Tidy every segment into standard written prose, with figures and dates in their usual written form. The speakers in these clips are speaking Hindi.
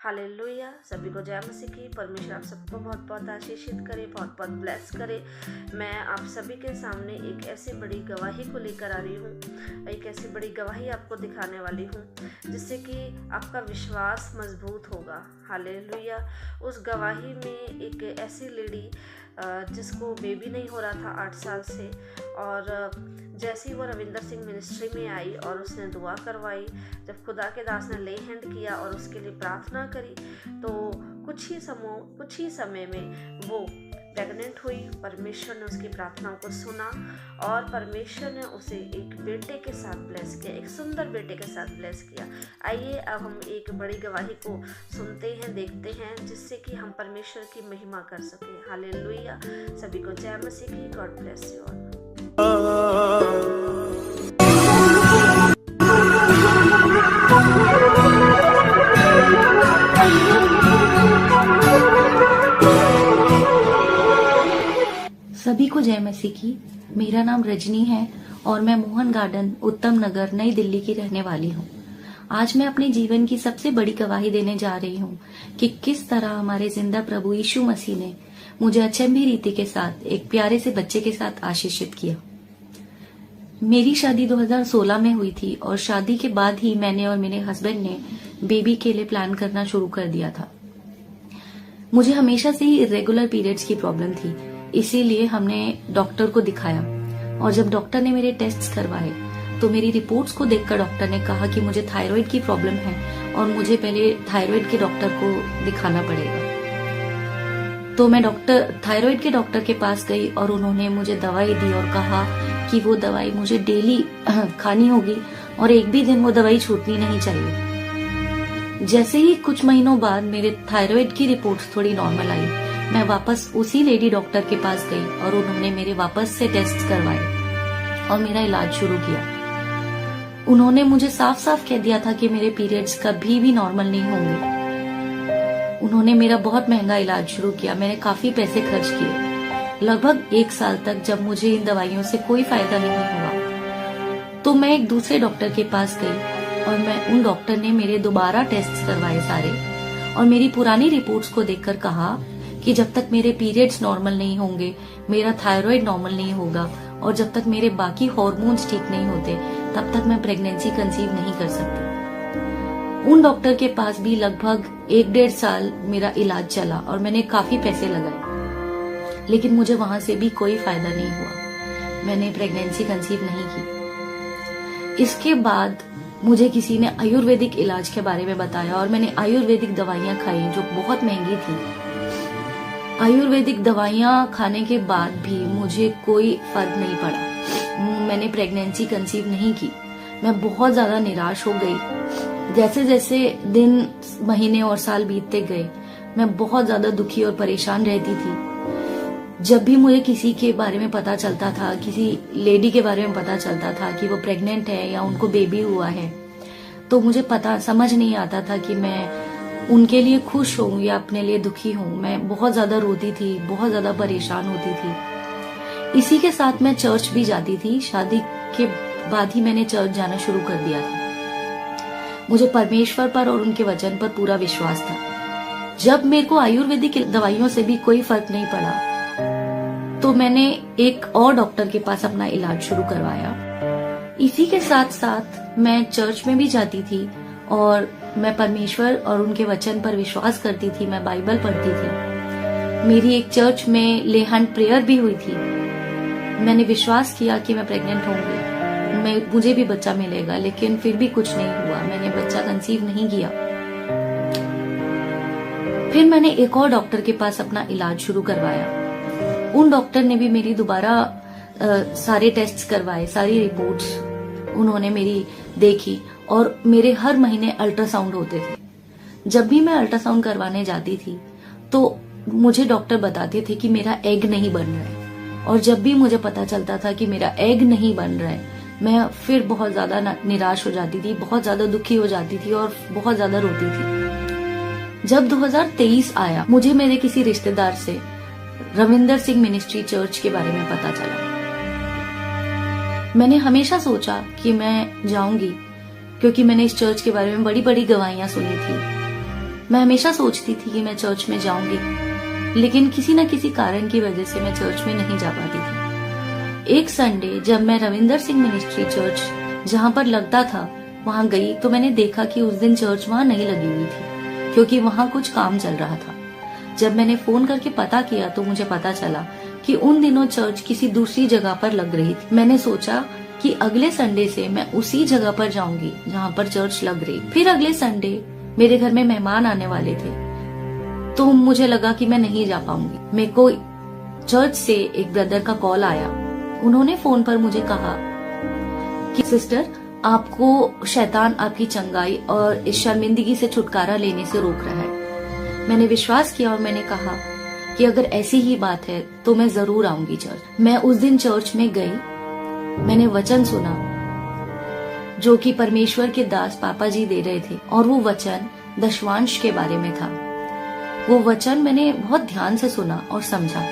हालेलुया। सभी को जय मसीह की। परमेश्वर आप सबको बहुत बहुत आशीषित करे, बहुत बहुत ब्लेस करे। मैं आप सभी के सामने एक ऐसी बड़ी गवाही को लेकर आ रही हूँ, एक ऐसी बड़ी गवाही आपको दिखाने वाली हूँ जिससे कि आपका विश्वास मजबूत होगा। हालेलुया। उस गवाही में एक ऐसी लेडी जिसको बेबी नहीं हो रहा था 8 साल से, और जैसे ही वो रविंदर सिंह मिनिस्ट्री में आई और उसने दुआ करवाई, जब खुदा के दास ने ले हैंड किया और उसके लिए प्रार्थना करी, तो कुछ ही समय में वो प्रेग्नेंट हुई। परमेश्वर ने उसकी प्रार्थनाओं को सुना और परमेश्वर ने उसे एक बेटे के साथ ब्लेस किया, एक सुंदर बेटे के साथ ब्लेस किया। आइए अब हम एक बड़ी गवाही को सुनते हैं, देखते हैं, जिससे कि हम परमेश्वर की महिमा कर सकें। हालेलुया। सभी को जय मसीह की। God bless you all. सभी को जय मसीह की। मेरा नाम रजनी है और मैं मोहन गार्डन, उत्तम नगर, नई दिल्ली की रहने वाली हूँ। आज मैं अपने जीवन की सबसे बड़ी गवाही देने जा रही हूँ कि किस तरह हमारे जिंदा प्रभु यीशु मसीह ने मुझे अचंभी रीति के साथ एक प्यारे से बच्चे के साथ आशीषित किया। मेरी शादी 2016 में हुई थी और शादी के बाद ही मैंने और मेरे हस्बैंड ने बेबी के लिए प्लान करना शुरू कर दिया था। मुझे हमेशा से ही इरेगुलर पीरियड्स की प्रॉब्लम थी, इसीलिए हमने डॉक्टर को दिखाया और जब डॉक्टर ने मेरे टेस्ट्स करवाए तो मेरी रिपोर्ट्स को देखकर डॉक्टर ने कहा कि मुझे थायराइड की प्रॉब्लम है और मुझे पहले थायराइड के डॉक्टर को दिखाना पड़ेगा। तो मैं थायराइड के डॉक्टर के पास गई और उन्होंने मुझे दवाई दी और कहा कि वो दवाई मुझे डेली खानी होगी और एक भी दिन वो दवाई छूटनी नहीं चाहिए। जैसे ही कुछ महीनों बाद मेरे थायराइड की रिपोर्ट्स थोड़ी नॉर्मल आई, मैं वापस उसी लेडी डॉक्टर के पास गई और उन्होंने मेरे वापस से टेस्ट करवाए और मेरा इलाज शुरू किया। उन्होंने मुझे साफ साफ कह दिया था कि मेरे पीरियड्स कभी भी नॉर्मल नहीं होंगे। उन्होंने मेरा बहुत महंगा इलाज शुरू किया। मैंने काफी पैसे खर्च किए, लगभग 1 साल तक, जब मुझे इन दवाइयों से कोई फायदा नहीं हुआ। तो मैं एक दूसरे डॉक्टर के पास गई और उन डॉक्टर ने मेरे दोबारा टेस्ट करवाए सारे और मेरी पुरानी रिपोर्ट्स को देखकर कहा कि जब तक मेरे पीरियड्स नॉर्मल नहीं होंगे, मेरा थायराइड नॉर्मल नहीं होगा और जब तक मेरे बाकी हार्मोन्स ठीक नहीं होते, तब तक मैं प्रेगनेंसी कंसीव नहीं कर सकती। उन डॉक्टर के पास भी लगभग 1-1.5 साल मेरा इलाज चला और मैंने काफी पैसे लगाए, लेकिन मुझे वहां से भी कोई फायदा नहीं हुआ। मैंने प्रेगनेंसी कंसीव नहीं की। इसके बाद मुझे किसी ने आयुर्वेदिक इलाज के बारे में बताया और मैंने आयुर्वेदिक दवाइयां खाई जो बहुत महंगी थी। आयुर्वेदिक दवाइयां खाने के बाद भी मुझे कोई फर्क नहीं पड़ा। मैंने प्रेगनेंसी कंसीव नहीं की। मैं बहुत ज्यादा निराश हो गई। जैसे जैसे दिन, महीने और साल बीतते गए, मैं बहुत ज्यादा दुखी और परेशान रहती थी। जब भी मुझे किसी के बारे में पता चलता था, किसी लेडी के बारे में पता चलता था कि वो प्रेग्नेंट है या उनको बेबी हुआ है, तो मुझे समझ नहीं आता था कि मैं उनके लिए खुश हूँ या अपने लिए दुखी हूँ। मैं बहुत ज्यादा रोती थी, बहुत ज्यादा परेशान होती थी। इसी के साथ मैं चर्च भी जाती थी। शादी के बाद ही मैंने चर्च जाना शुरू कर दिया था। मुझे परमेश्वर पर और उनके वचन पर पूरा विश्वास था। जब मेरे को आयुर्वेदिक दवाइयों से भी कोई फर्क नहीं पड़ा, तो मैंने एक और डॉक्टर के पास अपना इलाज शुरू करवाया। इसी के साथ साथ मैं चर्च में भी जाती थी और मैं परमेश्वर और उनके वचन पर विश्वास करती थी। मैं बाइबल पढ़ती थी। मेरी एक चर्च में ले हैंड प्रेयर भी हुई थी। मैंने विश्वास किया कि मैं प्रेग्नेंट होंगी, मुझे भी बच्चा मिलेगा, लेकिन फिर भी कुछ नहीं हुआ। मैंने बच्चा कंसीव नहीं किया। फिर मैंने एक और डॉक्टर के पास अपना इलाज शुरू करवाया। उन डॉक्टर ने भी मेरी दोबारा सारे टेस्ट करवाए, सारी रिपोर्ट्स उन्होंने मेरी देखी और मेरे हर महीने अल्ट्रासाउंड होते थे। जब भी मैं अल्ट्रासाउंड करवाने जाती थी तो मुझे डॉक्टर बताते थे कि मेरा एग नहीं बन रहा है, और जब भी मुझे पता चलता था कि मेरा एग नहीं बन रहा है, मैं फिर बहुत ज्यादा निराश हो जाती थी, बहुत ज्यादा दुखी हो जाती थी और बहुत ज्यादा रोती थी। जब 2023 आया, मुझे मेरे किसी रिश्तेदार से रविंदर सिंह मिनिस्ट्री चर्च के बारे में पता चला। मैंने हमेशा सोचा कि मैं जाऊंगी, क्योंकि मैंने इस चर्च के बारे में बड़ी बड़ी गवाहियां सुनी थी। मैं हमेशा सोचती थी कि मैं चर्च में जाऊंगी, लेकिन किसी न किसी कारण की वजह से मैं चर्च में नहीं जा पाती थी। एक संडे जब मैं रविंदर सिंह मिनिस्ट्री चर्च जहाँ पर लगता था वहां गई तो मैंने देखा कि उस दिन चर्च वहां नहीं लगी हुई थी, क्योंकि वहां कुछ काम चल रहा था। जब मैंने फोन करके पता किया तो मुझे पता चला कि उन दिनों चर्च किसी दूसरी जगह पर लग रही थी। मैंने सोचा कि अगले संडे से मैं उसी जगह पर जाऊंगी जहाँ पर चर्च लग रही। फिर अगले संडे मेरे घर में मेहमान आने वाले थे, तो मुझे लगा कि मैं नहीं जा पाऊंगी। मेरे को चर्च से एक ब्रदर का कॉल आया। उन्होंने फोन पर मुझे कहा कि सिस्टर, आपको शैतान आपकी चंगाई और इस शर्मिंदगी से छुटकारा लेने से रोक रहा है। मैंने विश्वास किया और मैंने कहा कि अगर ऐसी ही बात है तो मैं जरूर आऊंगी चर्च। मैं उस दिन चर्च में गई। मैंने वचन सुना जो कि परमेश्वर के दास पापा जी दे रहे थे, और वो वचन दशवांश के बारे में था। वो वचन मैंने बहुत ध्यान से सुना और समझा।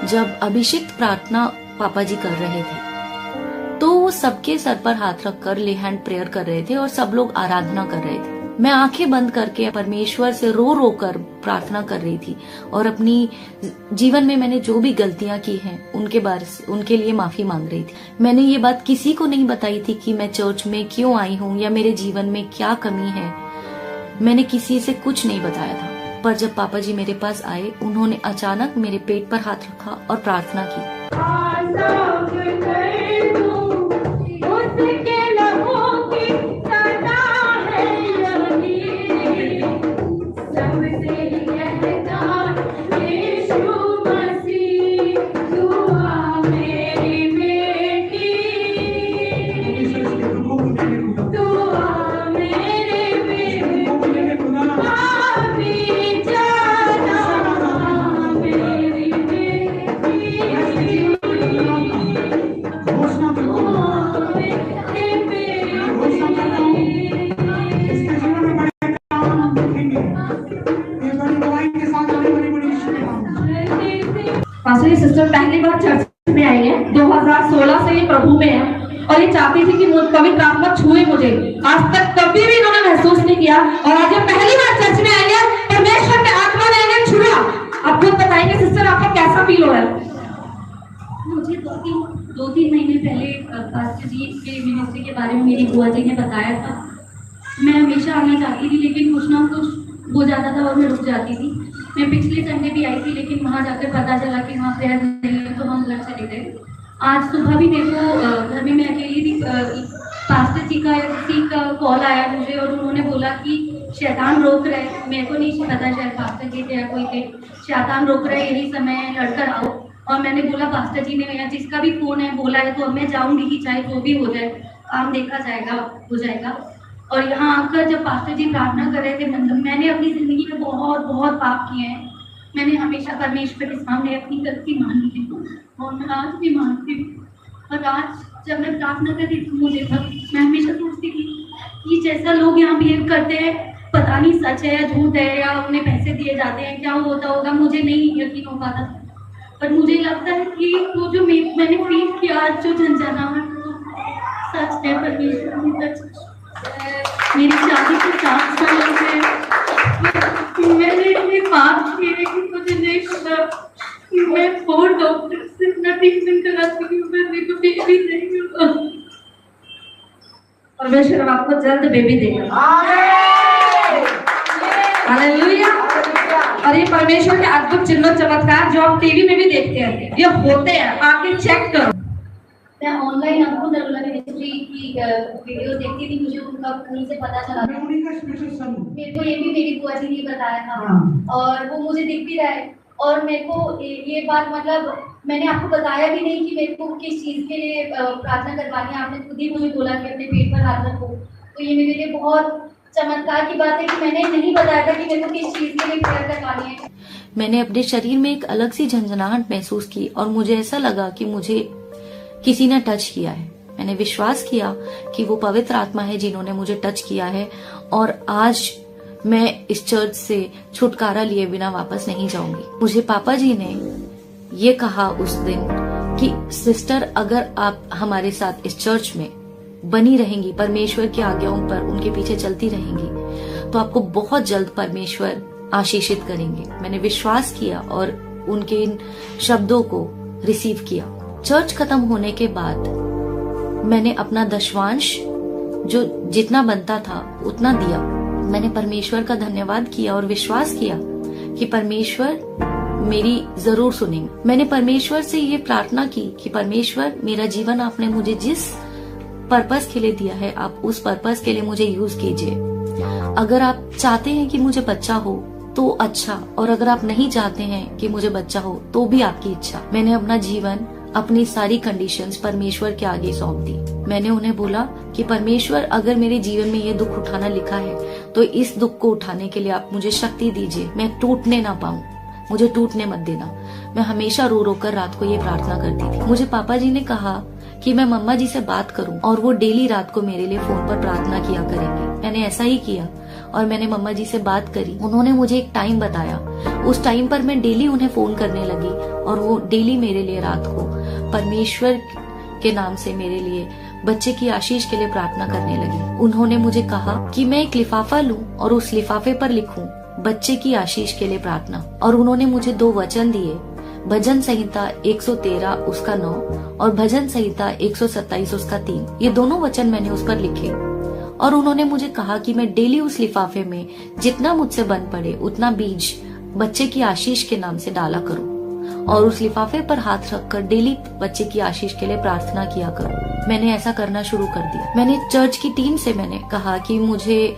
जब अभिषिक्त प्रार्थना पापा जी कर रहे थे तो वो सबके सर पर हाथ रखकर ले हैंड प्रेयर कर रहे थे और सब लोग आराधना कर रहे थे। मैं आंखें बंद करके परमेश्वर से रो रो कर प्रार्थना कर रही थी और अपनी जीवन में मैंने जो भी गलतियां की हैं उनके लिए माफी मांग रही थी। मैंने ये बात किसी को नहीं बताई थी कि मैं चर्च में क्यों आई हूँ या मेरे जीवन में क्या कमी है। मैंने किसी से कुछ नहीं बताया था। पर जब पापा जी मेरे पास आए, उन्होंने अचानक मेरे पेट पर हाथ रखा और प्रार्थना की। पास्टर सिस्टर पहली बार चर्च में आई है। 2016 से ये प्रभु में है और ये चाहती थी कि पवित्र आत्मा छुए मुझे। आज तक कभी भी इन्होंने महसूस नहीं किया और आज ये पहली बार चर्च में आई है। परमेश्वर के आत्मा ने इन्हें छुआ। आप खुद बताएंगे सिस्टर, आपको कैसा फील हो रहा है? मुझे दो तीन महीने पहले पास्टर जी के मिनिस्ट्री के बारे में मेरी बुआ जी ने बताया था। मैं हमेशा आना चाहती थी, लेकिन कुछ ना कुछ हो जाता था और मैं रुक जाती थी। मैं पिछले संडे भी आई थी, लेकिन वहाँ जाकर पता चला कि वहाँ प्रेयर नहीं है, तो हम घर चले गए। आज सुबह भी मेरे को घर में मैं अकेली थी, पास्टर जी का किसी का कॉल आया मुझे और उन्होंने बोला कि शैतान रोक रहा है। मेरे को नहीं पता, शायद पास्टर जी थे या कोई थे। शैतान रोक रहा है, यही समय है, लड़कर आओ। और मैंने बोला पास्टर जी ने जिसका भी फोन है बोला है तो मैं जाऊँगी कि चाहे जो भी हो जाए, काम देखा जाएगा, हो जाएगा। और यहाँ आकर जब पास्टर जी प्रार्थना कर रहे थे, मैंने अपनी जिंदगी में बहुत बहुत पाप किए हैं। मैंने हमेशा परमेश्वर के सामने अपनी गलती मानी है और मैं आज भी मानती हूँ। और आज जब मैं प्रार्थना करती थी मुझे मैं हमेशा सोचती थी कि जैसा लोग यहाँ बिहेव करते हैं, पता नहीं सच है या झूठ है या उन्हें पैसे दिए जाते हैं, क्या होता होगा, मुझे नहीं यकीन हो पाता। पर मुझे लगता है कि वो जो मैंने फील किया, जो झंझनाहट, सच है। परमेश्वर ने सच मेरी शादी को 4 साल हो गए। मैंने इतने पाप किए कि मुझे नहीं पता कि मैं 4 डॉक्टर से इतना ट्रीटमेंट करा चुकी हूँ, मैं मेरे को बेबी नहीं हुआ। परमेश्वर आपको जल्द बेबी देगा। हालेलुया। और ये परमेश्वर के अद्भुत चिन्ह चमत्कार जो आप टीवी में भी देखते हैं, ये होते हैं, आके चेक करो। मैं ऑनलाइन आपको दरुला मिनिस्ट्री की वीडियो देखती थी, मुझे उनका उन्हीं से पता चला। मेरे को ये भी मेरी बुआ जी ने बताया था और वो मुझे दिख भी रहा है। और मेरे को ये बात मतलब मैंने आपको बताया भी नहीं कि मेरे को किस चीज़ के लिए प्रार्थना करवानी है। आपने खुद ही मुझे बोला कि अपने पेट पर हाथ रखो, तो ये मेरे लिए बहुत चमत्कार की बात है कि मैंने नहीं बताया था कि मेरे को किस चीज़ के लिए प्रेयर करवानी है। मैंने अपने शरीर में एक अलग सी झंझनाहट महसूस की और मुझे ऐसा लगा कि मुझे किसी ने टच किया है। मैंने विश्वास किया कि वो पवित्र आत्मा है जिन्होंने मुझे टच किया है और आज मैं इस चर्च से छुटकारा लिए बिना वापस नहीं जाऊंगी। मुझे पापा जी ने ये कहा उस दिन कि सिस्टर, अगर आप हमारे साथ इस चर्च में बनी रहेंगी, परमेश्वर की आज्ञाओं पर उनके पीछे चलती रहेंगी, तो आपको बहुत जल्द परमेश्वर आशीषित करेंगे। मैंने विश्वास किया और उनके इन शब्दों को रिसीव किया। चर्च खत्म होने के बाद मैंने अपना दशवांश जो जितना बनता था उतना दिया। मैंने परमेश्वर का धन्यवाद किया और विश्वास किया कि परमेश्वर मेरी जरूर सुनेंगे। मैंने परमेश्वर से ये प्रार्थना की कि परमेश्वर, मेरा जीवन आपने मुझे जिस पर्पस के लिए दिया है, आप उस पर्पस के लिए मुझे यूज कीजिए। अगर आप चाहते हैं कि मुझे बच्चा हो तो अच्छा, और अगर आप नहीं चाहते हैं कि मुझे बच्चा हो तो भी आपकी इच्छा। मैंने अपना जीवन, अपनी सारी कंडीशंस परमेश्वर के आगे सौंप दी। मैंने उन्हें बोला कि परमेश्वर, अगर मेरे जीवन में ये दुख उठाना लिखा है तो इस दुख को उठाने के लिए आप मुझे शक्ति दीजिए। मैं टूटने ना पाऊं, मुझे टूटने मत देना। मैं हमेशा रो रो कर रात को ये प्रार्थना करती थी। मुझे पापा जी ने कहा कि मैं मम्मा जी से बात करूं और वो डेली रात को मेरे लिए फोन पर प्रार्थना किया करेंगे। मैंने ऐसा ही किया और मैंने मम्मा जी से बात करी। उन्होंने मुझे एक टाइम बताया। उस टाइम पर मैं डेली उन्हें फोन करने लगी और वो डेली मेरे लिए रात को परमेश्वर के नाम से मेरे लिए बच्चे की आशीष के लिए प्रार्थना करने लगी। उन्होंने मुझे कहा कि मैं एक लिफाफा लूं और उस लिफाफे पर लिखूं बच्चे की आशीष के लिए प्रार्थना। और उन्होंने मुझे 2 वचन दिए, भजन संहिता 113 उसका 9 और भजन संहिता 127 उसका 3। ये दोनों वचन मैंने उस पर लिखे और उन्होंने मुझे कहा कि मैं डेली उस लिफाफे में जितना मुझसे बन पड़े उतना बीज बच्चे की आशीष के नाम से डाला करूं और उस लिफाफे पर हाथ रखकर डेली बच्चे की आशीष के लिए प्रार्थना किया करूं। मैंने ऐसा करना शुरू कर दिया। मैंने चर्च की टीम से मैंने कहा कि मुझे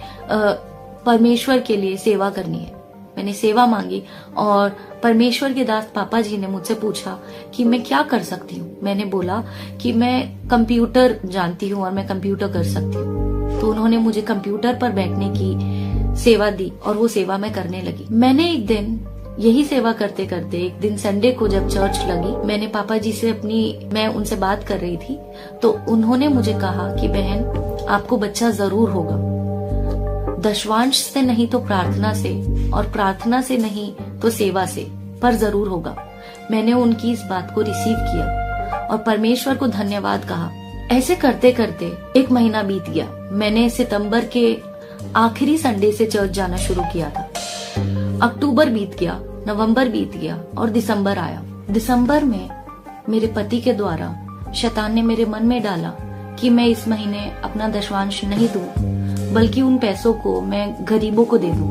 परमेश्वर के लिए सेवा करनी है। मैंने सेवा मांगी और परमेश्वर के दास पापा जी ने मुझसे पूछा कि मैं क्या कर सकती हूँ। मैंने बोला कि मैं कंप्यूटर जानती हूँ और मैं कंप्यूटर कर सकती हूँ। तो उन्होंने मुझे कंप्यूटर पर बैठने की सेवा दी और वो सेवा मैं करने लगी। मैंने एक दिन यही सेवा करते करते, एक दिन संडे को जब चर्च लगी, मैंने पापा जी से मैं उनसे बात कर रही थी तो उन्होंने मुझे कहा कि बहन, आपको बच्चा जरूर होगा, दशवांश से नहीं तो प्रार्थना से, और प्रार्थना से नहीं तो सेवा से, पर जरूर होगा। मैंने उनकी इस बात को रिसीव किया और परमेश्वर को धन्यवाद कहा। ऐसे करते करते 1 महीना बीत गया। मैंने सितंबर के आखिरी संडे से चर्च जाना शुरू किया था। अक्टूबर बीत गया, नवंबर बीत गया और दिसंबर आया। दिसंबर में मेरे पति के द्वारा शैतान ने मेरे मन में डाला कि मैं इस महीने अपना दशवांश नहीं दूं, बल्कि उन पैसों को मैं गरीबों को दे दूं।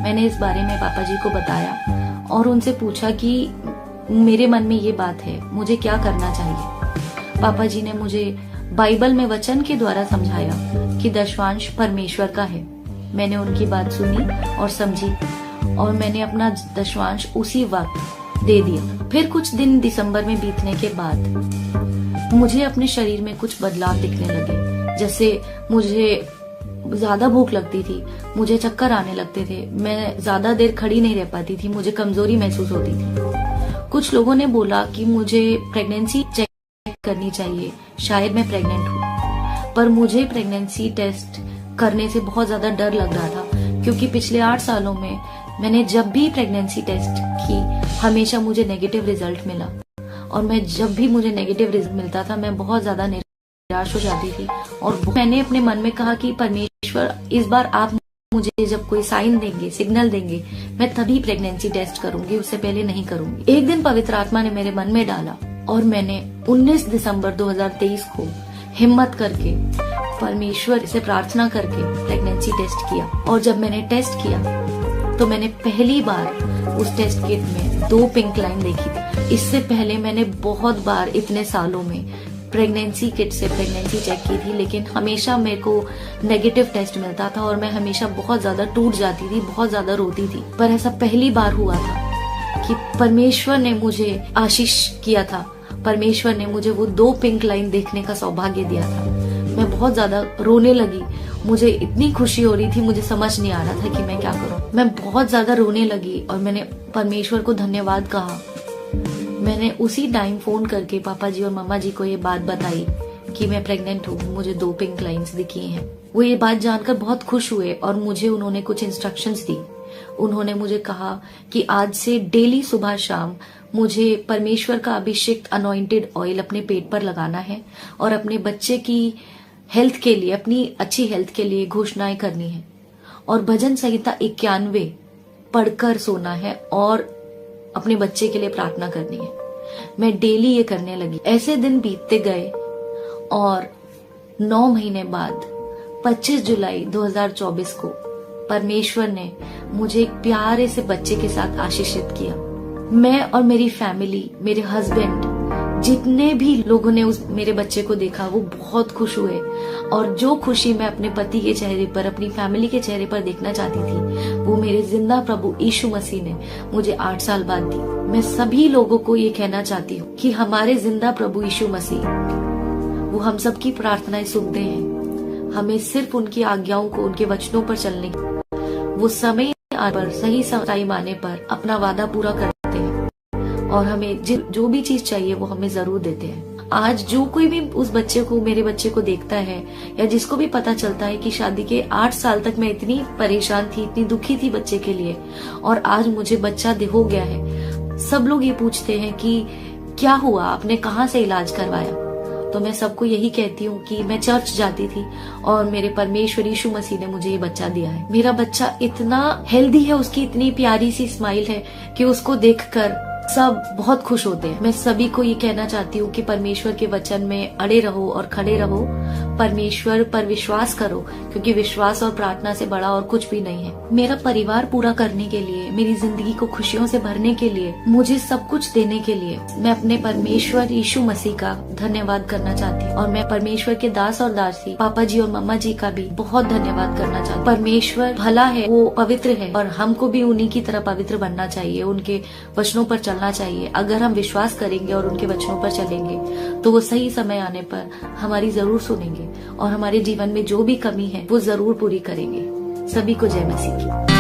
मैंने इस बारे में पापा जी को बताया और उनसे पूछा कि मेरे मन में ये बात है, मुझे क्या करना चाहिए। पापा जी ने मुझे बाइबल में वचन के द्वारा समझाया कि दशवांश परमेश्वर का है। मैंने उनकी बात सुनी और समझी और मैंने अपना दशवांश उसी वक्त दे दिया। फिर कुछ दिन दिसंबर में बीतने के बाद मुझे अपने शरीर में कुछ बदलाव दिखने लगे। जैसे मुझे ज्यादा भूख लगती थी, मुझे चक्कर आने लगते थे, मैं ज्यादा देर खड़ी नहीं रह पाती थी, मुझे कमजोरी महसूस होती थी। कुछ लोगों ने बोला कि मुझे प्रेगनेंसी चेक करनी चाहिए, शायद मैं प्रेग्नेंट हूँ। पर मुझे प्रेगनेंसी टेस्ट करने से बहुत ज्यादा डर लग रहा था, क्योंकि पिछले 8 सालों में मैंने जब भी प्रेगनेंसी टेस्ट की हमेशा मुझे नेगेटिव रिजल्ट मिला और मैं जब भी मुझे नेगेटिव रिजल्ट मिलता था मैं बहुत ज्यादा निराश हो जाती थी। और मैंने अपने मन में कहा कि परमेश्वर, इस बार आप मुझे जब कोई साइन देंगे, सिग्नल देंगे, मैं तभी प्रेगनेंसी टेस्ट करूंगी, उससे पहले नहीं करूंगी। एक दिन पवित्र आत्मा ने मेरे मन में डाला और मैंने 19 दिसंबर 2023 को हिम्मत करके परमेश्वर से प्रार्थना करके प्रेगनेंसी टेस्ट किया। और जब मैंने टेस्ट किया तो मैंने पहली बार उस टेस्ट किट में 2 पिंक लाइन देखी थी। इससे पहले मैंने बहुत बार इतने सालों में प्रेगनेंसी किट से प्रेगनेंसी चेक की थी, लेकिन हमेशा मेरे को नेगेटिव टेस्ट मिलता था और मैं हमेशा बहुत ज्यादा टूट जाती थी, बहुत ज्यादा रोती थी। पर ऐसा पहली बार हुआ था कि परमेश्वर ने मुझे आशीष किया था, परमेश्वर ने मुझे वो 2 पिंक लाइन देखने का सौभाग्य दिया था। मैं बहुत ज्यादा रोने लगी, मुझे इतनी खुशी हो रही थी, मुझे समझ नहीं आ रहा था कि मैं क्या करूं। मैं बहुत ज्यादा रोने लगी और मैंने परमेश्वर को धन्यवाद कहा। मैंने उसी टाइम फोन करके पापा जी और मम्मा जी को ये बात बताई कि मैं प्रेग्नेंट हूँ, मुझे 2 पिंक लाइंस दिखी हैं। वो ये बात जानकर बहुत खुश हुए और मुझे उन्होंने कुछ इंस्ट्रक्शंस दी। उन्होंने मुझे कहा कि आज से डेली सुबह शाम मुझे परमेश्वर का अभिषेक अनॉइंटेड ऑयल अपने पेट पर लगाना है और अपने बच्चे की हेल्थ के लिए, अपनी अच्छी हेल्थ के लिए घोषणाएं करनी है। और भजन संहिता 91 पढ़कर सोना है और अपने बच्चे के लिए प्रार्थना करनी है। मैं डेली ये करने लगी। ऐसे दिन बीतते गए और 9 महीने बाद 25 जुलाई 2024 को परमेश्वर ने मुझे एक प्यारे से बच्चे के साथ आशीषित किया। मैं और मेरी फैमिली, मेरे हस्बैंड, जितने भी लोगों ने उस मेरे बच्चे को देखा वो बहुत खुश हुए। और जो खुशी मैं अपने पति के चेहरे पर, अपनी फैमिली के चेहरे पर देखना चाहती थी, वो मेरे जिंदा प्रभु यीशु मसीह ने मुझे 8 साल बाद दी। मैं सभी लोगों को ये कहना चाहती हूँ कि हमारे जिंदा प्रभु यीशु मसीह, वो हम सबकी प्रार्थनाएं सुनते हैं। हमें सिर्फ उनकी आज्ञाओं को, उनके वचनों पर चलने की, वो समय पर, सही टाइम आने पर अपना वादा पूरा करते हैं और हमें जो भी चीज चाहिए वो हमें जरूर देते हैं। आज जो कोई भी उस बच्चे को, मेरे बच्चे को देखता है या जिसको भी पता चलता है कि शादी के 8 साल तक मैं इतनी परेशान थी, इतनी दुखी थी बच्चे के लिए, और आज मुझे बच्चा हो गया है, सब लोग ये पूछते हैं कि क्या हुआ, आपने कहाँ से इलाज करवाया। तो मैं सबको यही कहती हूँ कि मैं चर्च जाती थी और मेरे परमेश्वर यीशु मसीह ने मुझे ये बच्चा दिया है। मेरा बच्चा इतना हेल्दी है, उसकी इतनी प्यारी सी स्माइल है कि उसको देखकर सब बहुत खुश होते हैं। मैं सभी को ये कहना चाहती हूँ कि परमेश्वर के वचन में अड़े रहो और खड़े रहो। परमेश्वर पर विश्वास करो, क्योंकि विश्वास और प्रार्थना से बड़ा और कुछ भी नहीं है। मेरा परिवार पूरा करने के लिए, मेरी जिंदगी को खुशियों से भरने के लिए, मुझे सब कुछ देने के लिए मैं अपने परमेश्वर यीशु मसीह का धन्यवाद करना चाहती हूँ। और मैं परमेश्वर के दास और दासी पापा जी और मम्मा जी का भी बहुत धन्यवाद करना चाहती हूँ। परमेश्वर भला है, वो पवित्र है और हमको भी उन्हीं की तरह पवित्र बनना चाहिए, उनके वचनों पर चलना चाहिए। अगर हम विश्वास करेंगे और उनके वचनों पर चलेंगे तो वो सही समय आने पर हमारी जरूर सुनेंगे और हमारे जीवन में जो भी कमी है वो जरूर पूरी करेंगे। सभी को जय मसीह की।